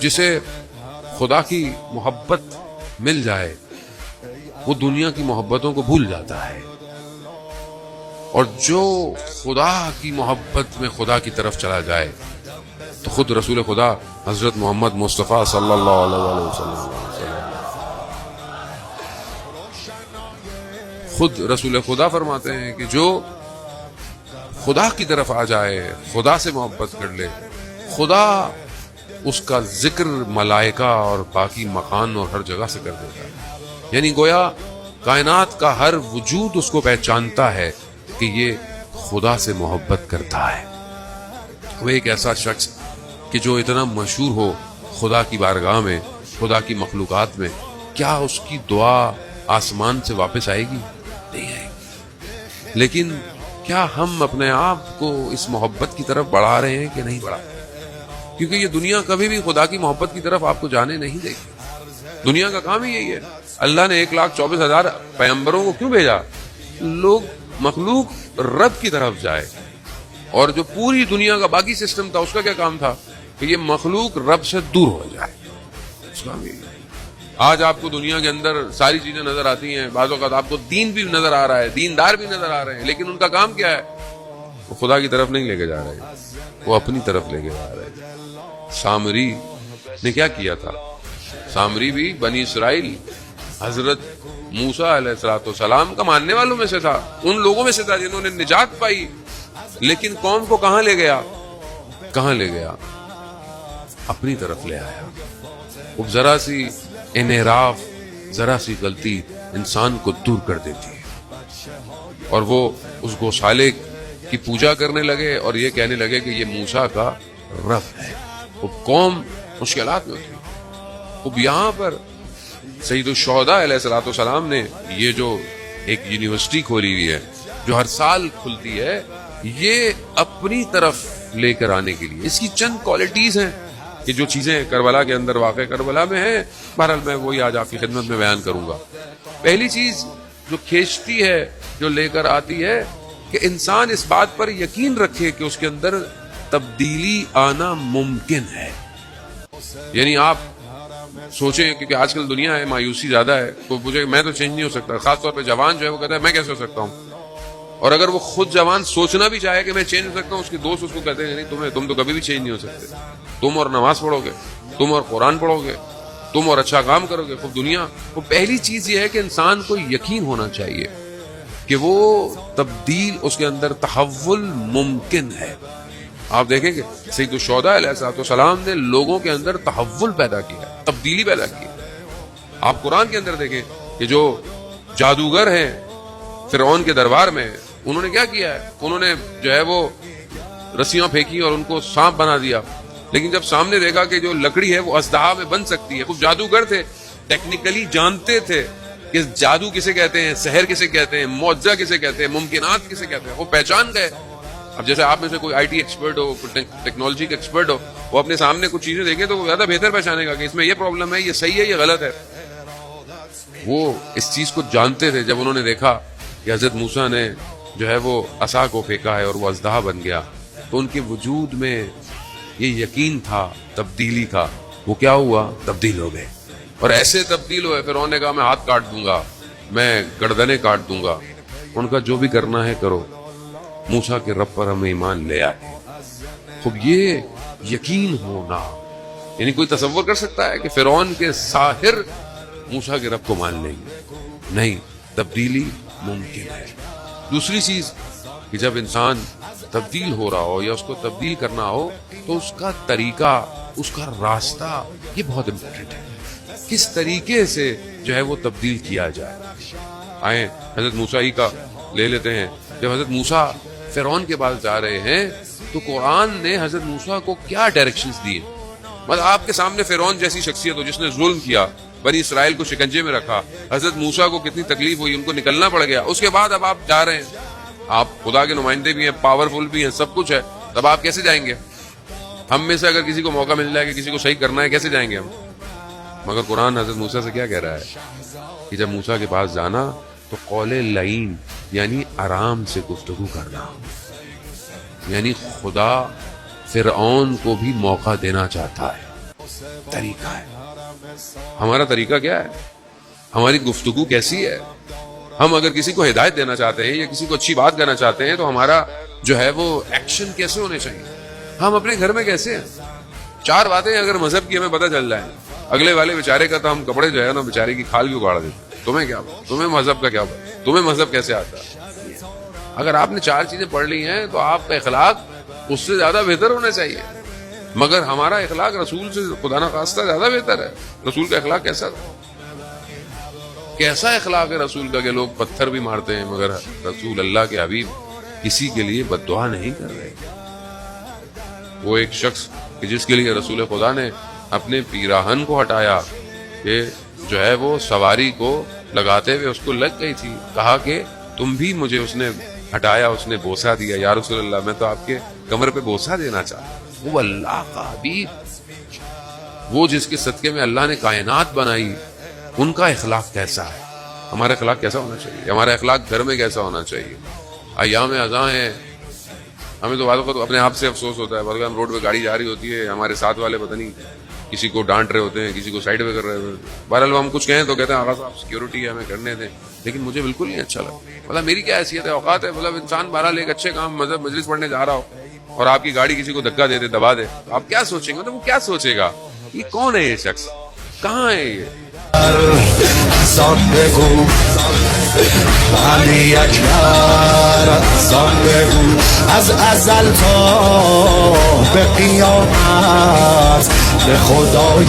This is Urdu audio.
جسے خدا کی محبت مل جائے وہ دنیا کی محبتوں کو بھول جاتا ہے، اور جو خدا کی محبت میں خدا کی طرف چلا جائے تو خود رسول خدا حضرت محمد مصطفیٰ صلی اللہ علیہ وسلم خود رسول خدا فرماتے ہیں کہ جو خدا کی طرف آ جائے، خدا سے محبت کر لے، خدا اس کا ذکر ملائکہ اور باقی مکان اور ہر جگہ سے کر دیتا ہے، یعنی گویا کائنات کا ہر وجود اس کو پہچانتا ہے کہ یہ خدا سے محبت کرتا ہے۔ وہ ایک ایسا شخص کہ جو اتنا مشہور ہو خدا کی بارگاہ میں، خدا کی مخلوقات میں، کیا اس کی دعا آسمان سے واپس آئے گی؟ نہیں آئے گی۔ لیکن کیا ہم اپنے آپ کو اس محبت کی طرف بڑھا رہے ہیں کہ نہیں بڑھا؟ کیونکہ یہ دنیا کبھی بھی خدا کی محبت کی طرف آپ کو جانے نہیں دے گی۔ دنیا کا کام ہی یہی ہے۔ اللہ نے 1,24,000 پیغمبروں کو کیوں بھیجا؟ لوگ مخلوق رب کی طرف جائے، اور جو پوری دنیا کا باقی سسٹم تھا اس کا کیا کام تھا کہ یہ مخلوق رب سے دور ہو جائے۔ اس کا بھی آج آپ کو دنیا کے اندر ساری چیزیں نظر آتی ہیں، بعض اوقات آپ کو دین بھی نظر آ رہا ہے، دیندار بھی نظر آ رہے ہیں، لیکن ان کا کام کیا ہے؟ وہ خدا کی طرف نہیں لے کے جا رہے، وہ اپنی طرف لے کے جا رہے۔ سامری نے کیا کیا تھا؟ سامری بھی بنی اسرائیل حضرت موسیٰ علیہ السلام کا ماننے والوں میں سے تھا، ان لوگوں میں سے تھا جنہوں نے نجات پائی، لیکن قوم کو کہاں لے گیا؟ کہاں لے گیا؟ اپنی طرف لے آیا۔ اب ذرا سی انحراف، ذرا سی غلطی انسان کو دور کر دیتی ہے، اور وہ اس گوشالے کی پوجا کرنے لگے اور یہ کہنے لگے کہ یہ موسیٰ کا رب ہے۔ اب قوم مشکلات میں تھی۔ اب یہاں پر سید الشہداء علیہ السلام نے یہ جو ایک یونیورسٹی کھولی ہوئی ہے جو ہر سال کھلتی ہے، یہ اپنی طرف لے کر آنے کے لیے، اس کی چند کوالٹیز ہیں کہ جو چیزیں کربلا کے اندر واقع کربلا میں ہیں، بہرحال میں وہی آج آپ کی خدمت میں بیان کروں گا۔ پہلی چیز جو کھینچتی ہے، جو لے کر آتی ہے، کہ انسان اس بات پر یقین رکھے کہ اس کے اندر تبدیلی آنا ممکن ہے۔ یعنی آپ سوچیں، کیونکہ آج کل دنیا ہے مایوسی زیادہ ہے، تو مجھے میں تو چینج نہیں ہو سکتا، خاص طور پہ جوان جو ہے وہ کہتا ہے میں کیسے ہو سکتا ہوں، اور اگر وہ خود جوان سوچنا بھی چاہے کہ میں چینج ہو سکتا ہوں، اس کے دوست اس کو کہتے ہیں نہیں تم تو کبھی بھی چینج نہیں ہو سکتے، تم اور نماز پڑھو گے، تم اور قرآن پڑھو گے، تم اور اچھا کام کرو گے، خوب دنیا۔ وہ پہلی چیز یہ ہے کہ انسان کو یقین ہونا چاہیے کہ وہ تبدیل، اس کے اندر تحول ممکن ہے۔ آپ دیکھیں کہ سید الشہداء علیہ السلام نے لوگوں کے اندر تحول پیدا کیا، تبدیلی پیدا کی۔ آپ قرآن کے اندر دیکھیں کہ جو جادوگر ہیں فرعون کے دربار میں، انہوں نے کیا کیا ہے؟ انہوں نے جو ہے وہ رسیاں پھینکی اور ان کو سانپ بنا دیا، لیکن جب سامنے دیکھا کہ جو لکڑی ہے وہ اژدہا میں بن سکتی ہے، وہ جادوگر تھے، ٹیکنیکلی جانتے تھے کہ جادو کسے کہتے ہیں، سحر کسے کہتے ہیں، معجزہ کسے کہتے ہیں، ممکنات کسے کہتے ہیں، وہ پہچان گئے۔ اب جیسے آپ میں سے کوئی I T expert who, technology کا ایکسپرٹ ہو، وہ اپنے سامنے کچھ چیزیں دیکھیں تو وہ زیادہ بہتر پہچانے گا کہ اس میں یہ پرابلم ہے، یہ صحیح ہے، یہ غلط ہے۔ وہ اس چیز کو جانتے تھے۔ جب انہوں نے دیکھا کہ حضرت موسیٰ نے جو ہے وہ عصا کو پھینکا ہے اور وہ اژدہا بن گیا، تو ان کے وجود میں یہ یقین تھا تبدیلی کا۔ وہ کیا ہوا؟ تبدیل ہو گئے، اور ایسے تبدیل ہوئے۔ فرعون نے کہا میں ہاتھ کاٹ دوں گا، میں گردنیں کاٹ دوں گا۔ ان کا جو بھی کرنا ہے کرو، موسیٰ کے رب پر ہم ایمان لے آئے۔ خب یہ یقین ہونا، یعنی کوئی تصور کر سکتا ہے کہ فرعون کے ساحر موسیٰ کے رب کو مان لیں گے؟ نہیں، تبدیلی ممکن ہے۔ دوسری چیز کہ جب انسان تبدیل ہو رہا ہو یا اس کو تبدیل کرنا ہو تو اس کا طریقہ، اس کا راستہ، یہ بہت امپورٹنٹ ہے۔ کس طریقے سے جو ہے وہ تبدیل کیا جائے۔ آئیں حضرت موسیٰ ہی کا لے لیتے ہیں۔ جب حضرت موسیٰ فرعون کے پاس جا رہے ہیں تو قرآن نے حضرت موسیٰ کو کیا ڈائریکشنز دیے؟ مطلب آپ کے سامنے فرعون جیسی شخصیت ہو جس نے ظلم کیا، بنی اسرائیل کو شکنجے میں رکھا، حضرت موسیٰ کو کتنی تکلیف ہوئی، ان کو نکلنا پڑ گیا، اس کے بعد اب آپ جا رہے ہیں، آپ خدا کے نمائندے بھی ہیں، پاورفل بھی ہیں، سب کچھ ہے، تب آپ کیسے جائیں گے؟ ہم میں سے اگر کسی کو موقع مل جائے کہ کسی کو صحیح کرنا ہے، کیسے جائیں گے ہم؟ مگر قرآن حضرت موسیٰ سے کیا کہہ رہا ہے کہ جب موسیٰ کے پاس جانا تو قول لین، یعنی آرام سے گفتگو کرنا، یعنی خدا فرعون کو بھی موقع دینا چاہتا ہے۔ طریقہ ہے. ہمارا طریقہ کیا ہے؟ ہماری گفتگو کیسی ہے؟ ہم اگر کسی کو ہدایت دینا چاہتے ہیں یا کسی کو اچھی بات کہنا چاہتے ہیں تو ہمارا جو ہے وہ ایکشن کیسے ہونے چاہیے؟ ہم اپنے گھر میں کیسے ہیں؟ 4 باتیں اگر مذہب کی ہمیں پتہ چل جائیں, اگلے والے بیچارے کا تو ہم کپڑے جو ہے نا بیچارے کی کھال بھی اگاڑ دیتے. تمہیں کیا پتا؟ تمہیں مذہب کا کیا پتا؟ تمہیں مذہب کیسے آتا ہے؟ اگر آپ نے 4 چیزیں پڑھ لی ہیں تو آپ کا اخلاق اس سے زیادہ بہتر ہونا چاہیے. مگر ہمارا اخلاق رسول سے خدا نہ خواستہ زیادہ بہتر ہے. رسول کا اخلاق کیسا تھا؟ کیسا اخلاق ہے رسول کا کہ لوگ پتھر بھی مارتے ہیں مگر رسول اللہ کے حبیب کسی کے لیے بد دعا نہیں کر رہے. وہ ایک شخص کہ جس کے لیے رسول خدا نے اپنے پیراہن کو ہٹایا کہ جو ہے وہ سواری کو لگاتے ہوئے اس کو لگ گئی تھی, کہا کہ تم بھی مجھے, اس نے ہٹایا, اس نے بوسہ دیا, یا رسول اللہ میں تو آپ کے کمر پہ بوسہ دینا چاہتا. وہ اللہ کا حبیب, وہ جس کے صدقے میں اللہ نے کائنات بنائی, ان کا اخلاق کیسا ہے؟ ہمارا اخلاق کیسا ہونا چاہیے؟ ہمارا اخلاق گھر میں کیسا ہونا چاہیے؟ ایام اذاں ہیں, ہمیں تو بعض اپنے آپ سے افسوس ہوتا ہے. بعض ہم روڈ پہ گاڑی جا رہی ہوتی ہے, ہمارے ساتھ والے پتہ نہیں کسی کو ڈانٹ رہے ہوتے ہیں, کسی کو سائڈ پہ کر رہے ہوتے ہیں. بہرحال ہم کچھ کہیں تو کہتے ہیں آغا صاحب سیکورٹی ہے, ہمیں کرنے دیں. لیکن مجھے بالکل نہیں اچھا لگا. مطلب میری کیا حیثیت ہے, اوقات ہے. مطلب انسان بہرحال ایک اچھے کام مذہب مجلس پڑھنے جا رہا ہو اور آپ کی گاڑی کسی کو دھکا دے دے, دبا دے, آپ کیا سوچیں گے؟ مطلب وہ کیا سوچے گا, یہ کون ہے یہ شخص, کہاں ہے یہ؟ زان بگو علی اکبر, زان بگو از ازل تا به قیامت به خدای